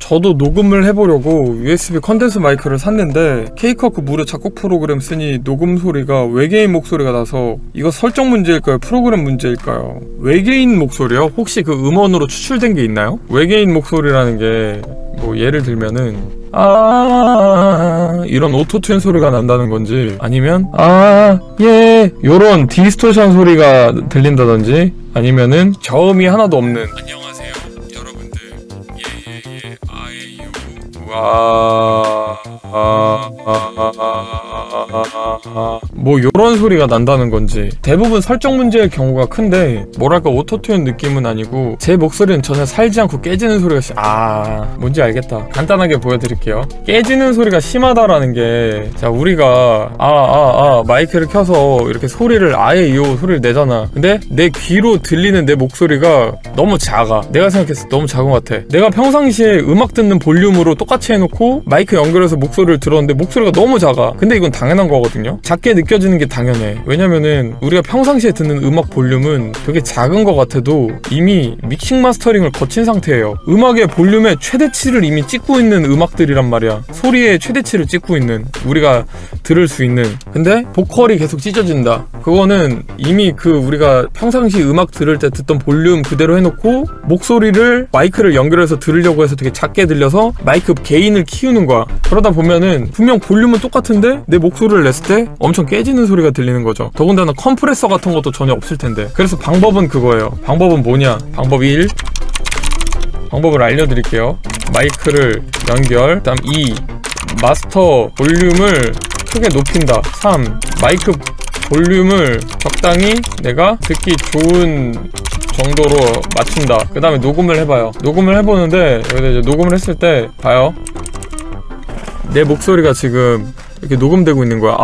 저도 녹음을 해보려고 USB 컨덴서 마이크를 샀는데 케이커크 무료 작곡 프로그램 쓰니 녹음 소리가 외계인 목소리가 나서 이거 설정 문제일까요? 프로그램 문제일까요? 외계인 목소리요? 혹시 그 음원으로 추출된 게 있나요? 외계인 목소리라는 게 뭐 예를 들면은 이런 오토튠 소리가 난다는 건지, 아니면 요런 디스토션 소리가 들린다든지, 아니면은 저음이 하나도 없는 안녕하세요 여러분들 뭐 요런 소리가 난다는 건지. 대부분 설정 문제일 경우가 큰데 뭐랄까 오토튠 느낌은 아니고 제 목소리는 전혀 살지 않고 깨지는 소리가 뭔지 알겠다. 간단하게 보여드릴게요. 깨지는 소리가 심하다라는 게, 자 우리가 마이크를 켜서 이렇게 소리를 소리를 내잖아. 근데 내 귀로 들리는 내 목소리가 너무 작아. 내가 생각했을 때 너무 작은 것 같아. 내가 평상시에 음악 듣는 볼륨으로 똑같이 해놓고 마이크 연결해서 목소리를 들었는데 목소리가 너무 작아. 근데 이건 당연한 거거든요. 작게 느껴지는 게 당연해. 왜냐면은 우리가 평상시에 듣는 음악 볼륨은 되게 작은 것 같아도 이미 믹싱 마스터링을 거친 상태예요. 음악의 볼륨의 최대치를 이미 찍고 있는 음악들이란 말이야. 소리의 최대치를 찍고 있는, 우리가 들을 수 있는. 근데 보컬이 계속 찢어진다. 그거는 이미 우리가 평상시 음악 들을 때 듣던 볼륨 그대로 해놓고 목소리를 마이크를 연결해서 들으려고 해서 되게 작게 들려서 마이크 게인을 키우는 거야. 그러다 보면은 분명 볼륨은 똑같은데 내 목소리를 냈을 때 엄청 깨지는 소리가 들리는 거죠. 더군다나 컴프레서 같은 것도 전혀 없을 텐데. 그래서 방법은 그거예요. 방법은 뭐냐? 방법 1, 방법을 알려드릴게요. 마이크를 연결. 다음 2, 마스터 볼륨을 크게 높인다. 3, 마이크 볼륨을 적당히 내가 듣기 좋은 정도로 맞춘다. 그 다음에 녹음을 해봐요. 녹음을 해보는데 여기다 이제 녹음을 했을 때 봐요. 내 목소리가 지금 이렇게 녹음되고 있는 거야.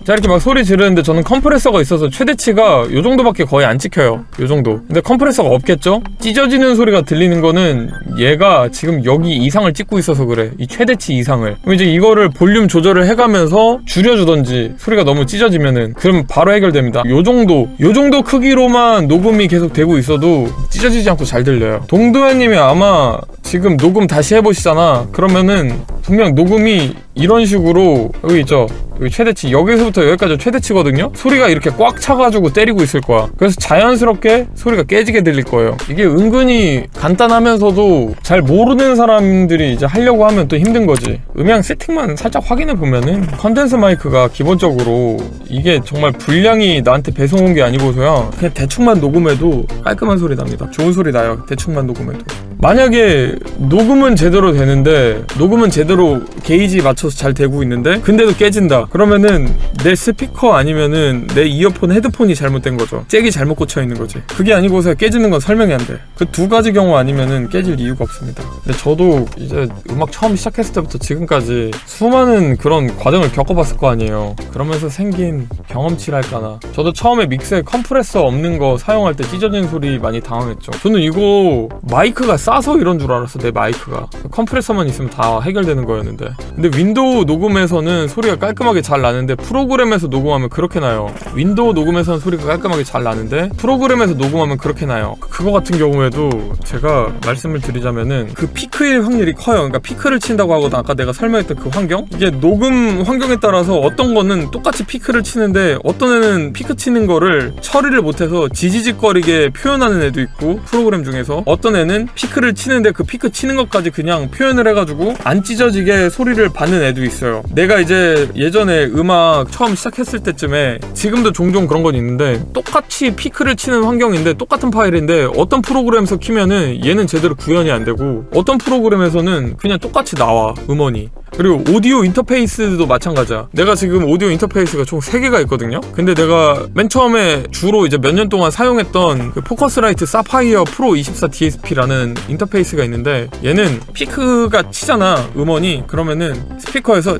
자, 이렇게 막 소리 지르는데 저는 컴프레서가 있어서 최대치가 요 정도밖에 거의 안 찍혀요. 요 정도. 근데 컴프레서가 없겠죠? 찢어지는 소리가 들리는 거는 얘가 지금 여기 이상을 찍고 있어서 그래. 이 최대치 이상을. 그럼 이제 이거를 볼륨 조절을 해가면서 줄여주던지, 소리가 너무 찢어지면은, 그럼 바로 해결됩니다. 요 정도 크기로만 녹음이 계속 되고 있어도 찢어지지 않고 잘 들려요. 동도현님이 아마 지금 녹음 다시 해보시잖아. 그러면은 분명 녹음이 이런 식으로, 여기 있죠? 여기 최대치, 여기서부터 여기까지 최대치거든요? 소리가 이렇게 꽉 차가지고 때리고 있을 거야. 그래서 자연스럽게 소리가 깨지게 들릴 거예요. 이게 은근히 간단하면서도 잘 모르는 사람들이 이제 하려고 하면 또 힘든 거지. 음향 세팅만 살짝 확인해 보면은 컨덴서 마이크가 기본적으로 이게 정말 분량이 나한테 배송 온 게 아니고서야 그냥 대충만 녹음해도 깔끔한 소리 납니다. 좋은 소리 나요. 대충만 녹음해도. 만약에 녹음은 제대로 되는데, 녹음은 제대로 게이지 맞춰서 잘 되고 있는데 근데도 깨진다. 그러면은 내 스피커 아니면은 내 이어폰, 헤드폰이 잘못된 거죠. 잭이 잘못 꽂혀 있는 거지. 그게 아니고서 깨지는 건 설명이 안 돼. 그 두 가지 경우 아니면은 깨질 이유가 없습니다. 근데 저도 이제 음악 처음 시작했을 때부터 지금까지 수많은 그런 과정을 겪어봤을 거 아니에요. 그러면서 생긴 경험치랄까나. 저도 처음에 믹스에 컴프레서 없는 거 사용할 때 찢어지는 소리 많이 당황했죠. 저는 이거 마이크가 싸서 이런 줄 알았어. 내 마이크가 컴프레서만 있으면 다 해결되는 거였는데. 근데 윈도우 녹음에서는 소리가 깔끔하게 잘 나는데 프로그램에서 녹음하면 그렇게 나요. 윈도우 녹음에서는 소리가 깔끔하게 잘 나는데 프로그램에서 녹음하면 그렇게 나요. 그거 같은 경우에도 제가 말씀을 드리자면은 그 피크일 확률이 커요. 그러니까 피크를 친다고 하거든. 아까 내가 설명했던 그 환경? 이게 녹음 환경에 따라서 어떤 거는 똑같이 피크를 치는데 어떤 애는 피크 치는 거를 처리를 못해서 지지직거리게 표현하는 애도 있고, 프로그램 중에서 어떤 애는 피크를 치는데 그 피크 치는 것까지 그냥 표현을 해가지고 안 찢어지게 소리를 받는 애도 있어요. 내가 이제 예전에 음악 처음 시작했을 때쯤에, 지금도 종종 그런 건 있는데, 똑같이 피크를 치는 환경인데 똑같은 파일인데 어떤 프로그램에서 키면은 얘는 제대로 구현이 안 되고 어떤 프로그램에서는 그냥 똑같이 나와, 음원이. 그리고 오디오 인터페이스도 마찬가지야. 내가 지금 오디오 인터페이스가 총 3개가 있거든요? 근데 내가 맨 처음에 주로 이제 몇 년 동안 사용했던 그 포커스라이트 사파이어 프로 24 DSP라는 인터페이스가 있는데, 얘는 피크가 치잖아, 음원이. 그러면은 스피커에서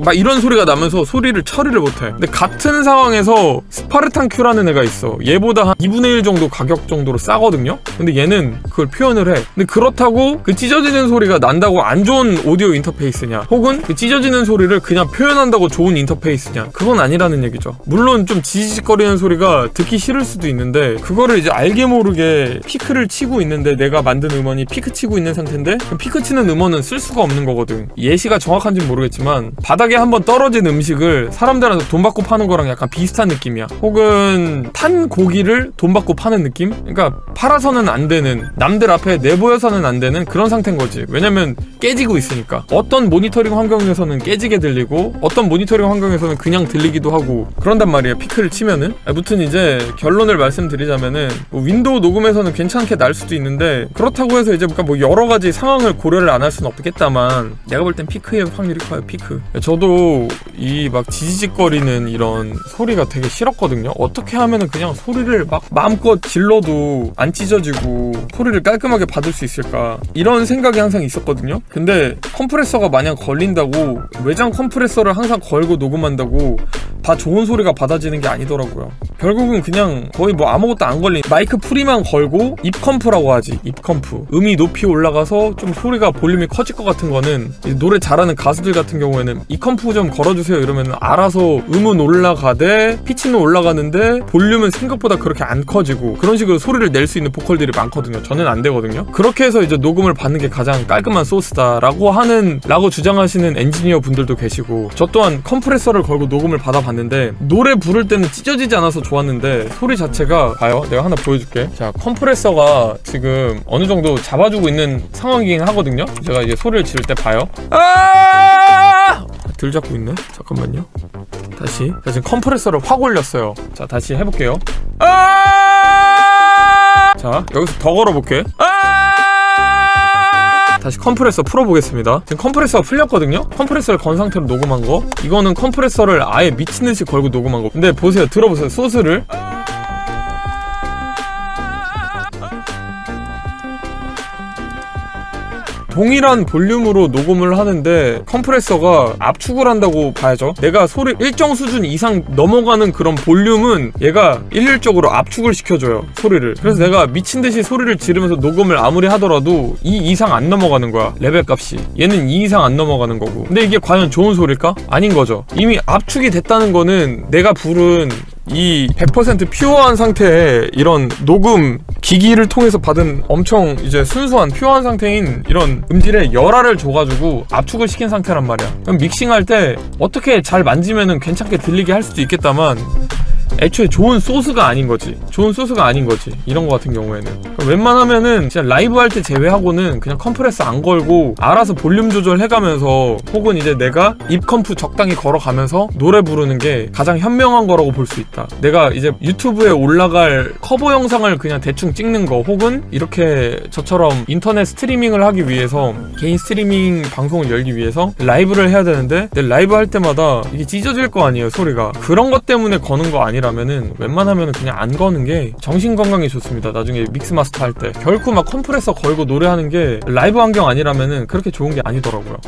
막 이런 소리가 나면서 소리를 처리를 못해. 근데 같은 상황에서 스파르탄 Q라는 애가 있어. 얘보다 한 2분의 1 정도 가격 정도로 싸거든요? 근데 얘는 그걸 표현을 해. 근데 그렇다고 그 찢어지는 소리가 난다고 안 좋은 오디오 인터페이스냐, 혹은 그 찢어지는 소리를 그냥 표현한다고 좋은 인터페이스냐, 그건 아니라는 얘기죠. 물론 좀 지지직거리는 소리가 듣기 싫을 수도 있는데, 그거를 이제 알게 모르게 피크 피크를 치고 있는데 내가 만든 음원이 피크 치고 있는 상태인데 그럼 피크 치는 음원은 쓸 수가 없는 거거든. 예시가 정확한지는 모르겠지만 바닥에 한번 떨어진 음식을 사람들한테 돈 받고 파는 거랑 약간 비슷한 느낌이야. 혹은 탄 고기를 돈 받고 파는 느낌? 그러니까 팔아서는 안 되는, 남들 앞에 내보여서는 안 되는 그런 상태인 거지. 왜냐면 깨지고 있으니까. 어떤 모니터링 환경에서는 깨지게 들리고 어떤 모니터링 환경에서는 그냥 들리기도 하고 그런단 말이야, 피크를 치면은. 아무튼 이제 결론을 말씀드리자면은 뭐 윈도우 녹음에서는 괜찮게 날 수도 있는데 그렇다고 해서 이제 뭐 여러 가지 상황을 고려를 안 할 수는 없겠다만 내가 볼 땐 피크의 확률이 커요. 피크. 저도 이 막 지지직거리는 이런 소리가 되게 싫었거든요. 어떻게 하면은 그냥 소리를 막 마음껏 질러도 안 찢어지고 소리를 깔끔하게 받을 수 있을까, 이런 생각이 항상 있었거든요. 근데 컴프레서가 마냥 걸린다고 외장 컴프레서를 항상 걸고 녹음한다고 다 좋은 소리가 받아지는 게 아니더라고요. 결국은 그냥 거의 뭐 아무것도 안 걸린 마이크 프리만 걸고 입컴프라고 하지. 입컴프. 음이 높이 올라가서 좀 소리가 볼륨이 커질 것 같은 거는 노래 잘하는 가수들 같은 경우에는 입컴프 좀 걸어주세요 이러면 알아서 음은 올라가되 피치는 올라가는데 볼륨은 생각보다 그렇게 안 커지고 그런 식으로 소리를 낼 수 있는 보컬들이 많거든요. 저는 안 되거든요. 그렇게 해서 이제 녹음을 받는 게 가장 깔끔한 소스다라고 주장하시는 엔지니어 분들도 계시고, 저 또한 컴프레서를 걸고 녹음을 받아봤는데 노래 부를 때는 찢어지지 않아서 좋았는데 소리 자체가, 봐요, 내가 하나 보여줄게. 자, 컴프레서가 지금 어느 정도 잡아주고 있는 상황이긴 하거든요. 제가 이제 소리를 지를 때 봐요. 들 잡고 있네. 잠깐만요. 다시. 자, 지금 컴프레서를 확 올렸어요. 자, 다시 해볼게요. 자, 여기서 더 걸어볼게. 다시 컴프레서 풀어보겠습니다. 지금 컴프레서가 풀렸거든요? 컴프레서를 건 상태로 녹음한 거. 이거는 컴프레서를 아예 미친듯이 걸고 녹음한 거. 근데 보세요, 들어보세요, 소스를. 동일한 볼륨으로 녹음을 하는데 컴프레서가 압축을 한다고 봐야죠. 내가 소리 일정 수준 이상 넘어가는 그런 볼륨은 얘가 일률적으로 압축을 시켜줘요, 소리를. 그래서 내가 미친듯이 소리를 지르면서 녹음을 아무리 하더라도 2 이상 안 넘어가는 거야, 레벨 값이. 얘는 2 이상 안 넘어가는 거고. 근데 이게 과연 좋은 소리일까? 아닌 거죠. 이미 압축이 됐다는 거는 내가 부른 이 100% 퓨어한 상태의 이런 녹음 기기를 통해서 받은 엄청 이제 순수한 퓨어한 상태인 이런 음질에 열화를 줘가지고 압축을 시킨 상태란 말이야. 그럼 믹싱할 때 어떻게 잘 만지면은 괜찮게 들리게 할 수도 있겠다만 애초에 좋은 소스가 아닌 거지. 좋은 소스가 아닌 거지, 이런 거 같은 경우에는. 웬만하면은 진짜 라이브 할 때 제외하고는 그냥 컴프레서 안 걸고 알아서 볼륨 조절해가면서, 혹은 이제 내가 입컴프 적당히 걸어가면서 노래 부르는 게 가장 현명한 거라고 볼 수 있다. 내가 이제 유튜브에 올라갈 커버 영상을 그냥 대충 찍는 거, 혹은 이렇게 저처럼 인터넷 스트리밍을 하기 위해서, 개인 스트리밍 방송을 열기 위해서 라이브를 해야 되는데 내 라이브 할 때마다 이게 찢어질 거 아니에요, 소리가. 그런 것 때문에 거는 거 아니라면은 웬만하면은 그냥 안 거는 게 정신 건강에 좋습니다. 나중에 믹스 마스터 할 때 결코 막 컴프레서 걸고 노래하는 게 라이브 환경 아니라면은 그렇게 좋은 게 아니더라고요.